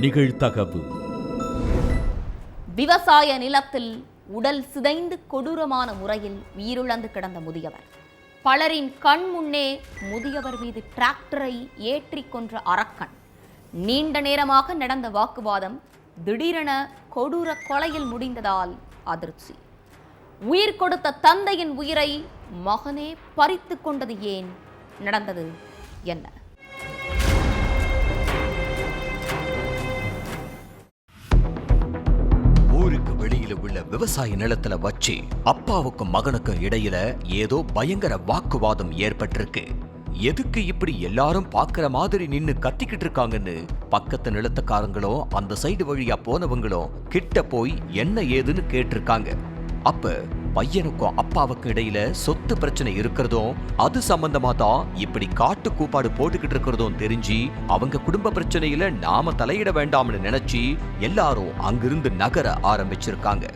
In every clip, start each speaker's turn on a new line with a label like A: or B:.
A: நிகழ்தகவு.
B: விவசாய நிலத்தில் உடல் சிதைந்து கொடூரமான முறையில் உயிரிழந்து கிடந்த முதியவர். பலரின் கண் முன்னே முதியவர் மீது டிராக்டரை ஏற்றி கொன்ற அரக்கன். நீண்ட நேரமாக நடந்த வாக்குவாதம் திடீரென கொடூர கொலையில் முடிந்ததால் அதிர்ச்சி. உயிர் கொடுத்த தந்தையின் உயிரை மகனே பறித்து கொண்டது ஏன்? நடந்தது என்ன?
C: ஊருக்கு வெளியில உள்ள விவசாய நிலத்துல வச்சு அப்பாவுக்கும் மகனுக்கும் இடையில ஏதோ பயங்கர வாக்குவாதம் ஏற்பட்டிருக்கு. எதுக்கு இப்படி எல்லாரும் பாக்குற மாதிரி நின்னு கத்திக்கிட்டு இருக்காங்கன்னு பக்கத்து நிலத்துக்காரங்களும் அந்த சைடு வழியா போனவங்களும் கிட்ட போய் என்ன ஏதுன்னு கேட்டிருக்காங்க. அப்ப பையனுக்கும் அப்பாவுக்கும் இடையில சொத்து பிரச்சனை இருக்கிறதும் அது சம்பந்தமா தான் இப்படி காட்டு கூப்பாடு போட்டுக்கிட்டு இருக்கிறதும் தெரிஞ்சு அவங்க குடும்ப பிரச்சனையில நாம தலையிட வேண்டாம்னு நினைச்சு எல்லாரும் அங்கிருந்து நகர ஆரம்பிச்சிருக்காங்க.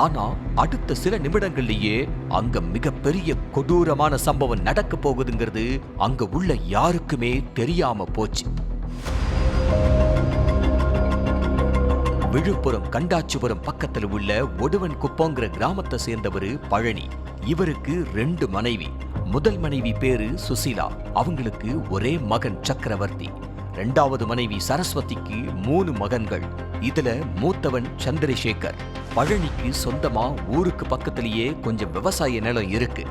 C: ஆனா அடுத்த சில நிமிடங்கள்லயே அங்க மிகப்பெரிய கொடூரமான சம்பவம் நடக்க போகுதுங்கிறது அங்க உள்ள யாருக்குமே தெரியாம போச்சு. விழுப்புரம் கண்டாச்சிபுரம் பக்கத்தில் உள்ள ஒடுவன் குப்பங்கிற கிராமத்தை சேர்ந்தவர் பழனி. இவருக்கு 2 மனைவி. முதல் மனைவி பேரு சுசீலா, அவங்களுக்கு ஒரே மகன் சக்கரவர்த்தி. 2வது மனைவி சரஸ்வதிக்கு 3 மகன்கள். இதுல மூத்தவன் சந்திரசேகர். பழனிக்கு சொந்தமா ஊருக்கு பக்கத்திலேயே கொஞ்சம் விவசாய நிலம் இருக்கு.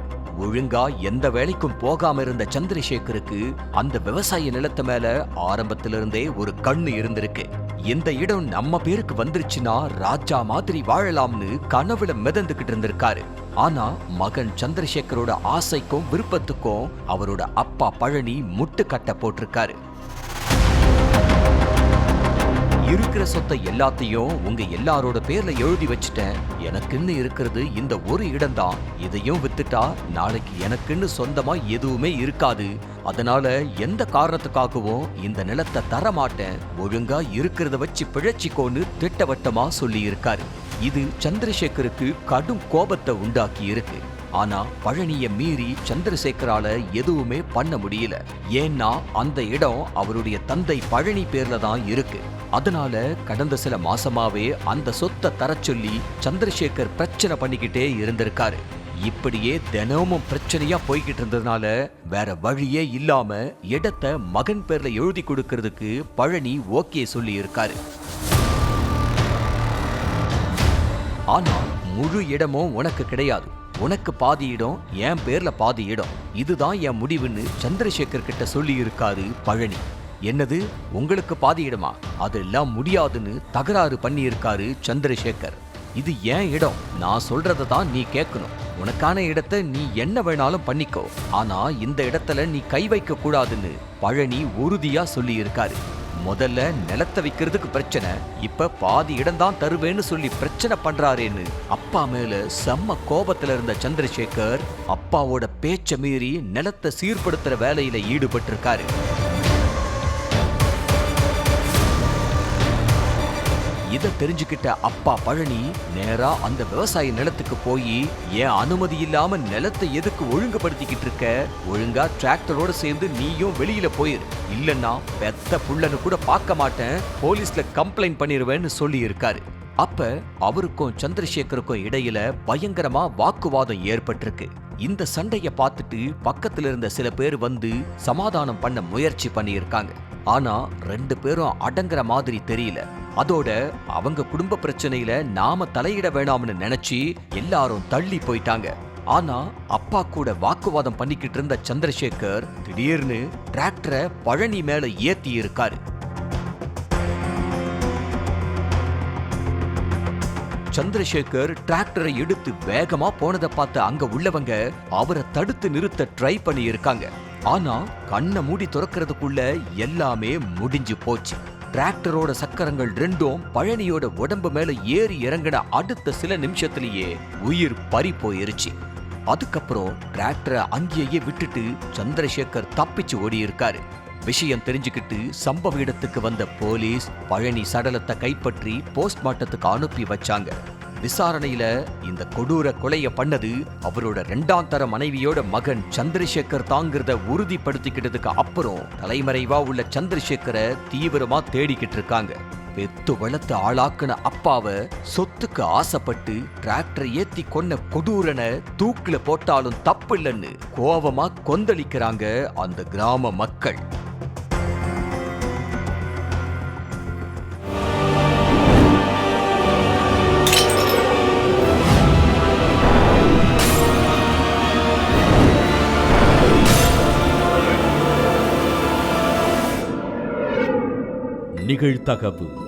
C: ஒழுங்கா எந்த வேலைக்கும் போகாம இருந்த சந்திரசேகருக்கு அந்த விவசாய நிலத்து மேல ஆரம்பத்திலிருந்தே ஒரு கண்ணு இருந்திருக்கு. இந்த இடம் நம்ம பேருக்கு வந்துருச்சுன்னா ராஜா மாதிரி வாழலாம்னு கனவுல மிதந்துகிட்டு இருந்திருக்காரு. ஆனா மகன் சந்திரசேகரோட ஆசைக்கும் விருப்பத்துக்கும் அவரோட அப்பா பழனி முட்டுக்கட்டை போட்டிருக்காரு. இருக்கிற சொத்தை எல்லாத்தையும் உங்க எல்லாரோட பேர்ல எழுதி வச்சுட்டேன். எனக்குன்னு இருக்கிறது இந்த ஒரு இடம் தான். இதையும் வித்துட்டா நாளைக்கு எனக்குன்னு சொந்தமா எதுவுமே இருக்காது. அதனால எந்த காரணத்துக்காகவும் இந்த நிலத்தை தர மாட்டேன். ஒழுங்கா இருக்கிறத வச்சு பிழைச்சிக்கோன்னு திட்டவட்டமா சொல்லி இருக்காரு. இது சந்திரசேகருக்கு கடும் கோபத்தை உண்டாக்கி இருக்கு. ஆனா பழனிய மீறி சந்திரசேகரால எதுவுமே பண்ண முடியல. ஏன்னா அந்த இடம் அவருடைய தந்தை பழனி பேர்ல தான் இருக்கு. அதனால கடந்த சில மாசமாவே அந்த சொத்தை தர சொல்லி சந்திரசேகர் பிரச்சனை பண்ணிக்கிட்டே இருந்திருக்காரு. இப்படியே தினமும் பிரச்சனையா போய்கிட்டு இருந்ததுனால வேற வழியே இல்லாம இடத்தை மகன் பேர்ல எழுதி கொடுக்கிறதுக்கு பழனி ஓகே சொல்லி இருக்காரு. ஆனா முழு இடமும் உனக்கு கிடையாது. உனக்கு பாதி இடம், என் பேர்ல பாதி இடம். இதுதான் என் முடிவுன்னு சந்திரசேகர் கிட்ட சொல்லி இருக்காரு பழனி. என்னது, உங்களுக்கு பாதி இடமா? அதெல்லாம் முடியாதுன்னு தகராறு பண்ணி இருக்காரு சந்திரசேகர். இது ஏன் இடம், நான் சொல்றதை தான் நீ கேட்கணும். உனக்கான இடத்தை நீ என்ன வேணாலும் பண்ணிக்கோ, ஆனா இந்த இடத்துல நீ கை வைக்க கூடாதுன்னு பழனி உறுதியா சொல்லி இருக்காரு. முதல்ல நிலத்தை விற்கிறதுக்கு பிரச்சனை, இப்ப பாதி இடம் தான் தருவேன்னு சொல்லி பிரச்சனை பண்றாரேன்னு அப்பா மேல செம்ம கோபத்துல இருந்த சந்திரசேகர் அப்பாவோட பேச்ச மீறி நிலத்தை சீர்படுத்துற வேலையில ஈடுபட்டு இருக்காரு. இதை தெரிஞ்சுக்கிட்ட அப்பா பழனி நேரா அந்த விவசாய நிலத்துக்கு போய், ஏன் அனுமதி இல்லாம நிலத்தை எதுக்கு ஒழுங்குபடுத்திக்கிட்டு இருக்க? ஒழுங்கா டிராக்டரோட சேர்ந்து நீயும் வெளியில போயிரு, இல்லன்னா பெத்த புள்ளன்னு கூட பார்க்க மாட்டேன், போலீஸ்ல கம்ப்ளைண்ட் பண்ணிருவேன்னு சொல்லி இருக்காரு. அப்ப அவருக்கும் சந்திரசேகருக்கும் இடையில பயங்கரமா வாக்குவாதம் ஏற்பட்டிருக்கு. இந்த சண்டைய பார்த்துட்டு பக்கத்துல இருந்த சில பேர் வந்து சமாதானம் பண்ண முயற்சி பண்ணியிருக்காங்க. ஆனா 2 பேரும் அடங்குற மாதிரி தெரியல. அதோட அவங்க குடும்ப பிரச்சனையில நாம தலையிட வேணாம்னு நினைச்சு எல்லாரும் தள்ளி போயிட்டாங்க. ஆனா அப்பா கூட வாக்குவாதம் பண்ணிக்கிட்டு இருந்த சந்திரசேகர் திடீர்னு டிராக்டரை பழனி மேல ஏத்தி இருக்காரு. சந்திரசேகர் டிராக்டரை எடுத்து வேகமா போனதை பார்த்து அங்க உள்ளவங்க அவரை தடுத்து நிறுத்த ட்ரை பண்ணி இருக்காங்க. ஆனா கண்ணை மூடி துறக்கிறதுக்குள்ள எல்லாமே முடிஞ்சு போச்சு. டிராக்டரோட சக்கரங்கள் 2ம் பழனியோட உடம்பு மேல ஏறி இறங்கின அடுத்த சில நிமிஷத்திலேயே உயிர் பறி போயிருச்சு. அதுக்கப்புறம் டிராக்டரை அங்கேயே விட்டுட்டு சந்திரசேகர் தப்பிச்சு ஓடி இருக்காரு. விஷயம் தெரிஞ்சுக்கிட்டு சம்பவ இடத்துக்கு வந்த போலீஸ் பழனி சடலத்தை கைப்பற்றி போஸ்ட்மார்ட்டத்துக்கு அனுப்பி வச்சாங்க. விசாரணையில இந்த கொடூர கொலைய பண்ணது அவரோட 2ஆம் தர மனைவியோட மகன் சந்திரசேகர் தாங்கிறத உறுதிப்படுத்திக்கிட்டதுக்கு அப்புறம் தலைமறைவா உள்ள சந்திரசேகரை தீவிரமா தேடிக்கிட்டு இருக்காங்க. பெத்து வளர்த்து ஆளாக்குன அப்பாவை சொத்துக்கு ஆசைப்பட்டு டிராக்டரை ஏத்தி கொன்ன கொடூரனை தூக்குல போட்டாலும் தப்பில்லைன்னு கோவமா கொந்தளிக்கிறாங்க அந்த கிராம மக்கள்.
A: நிகழ்தகவு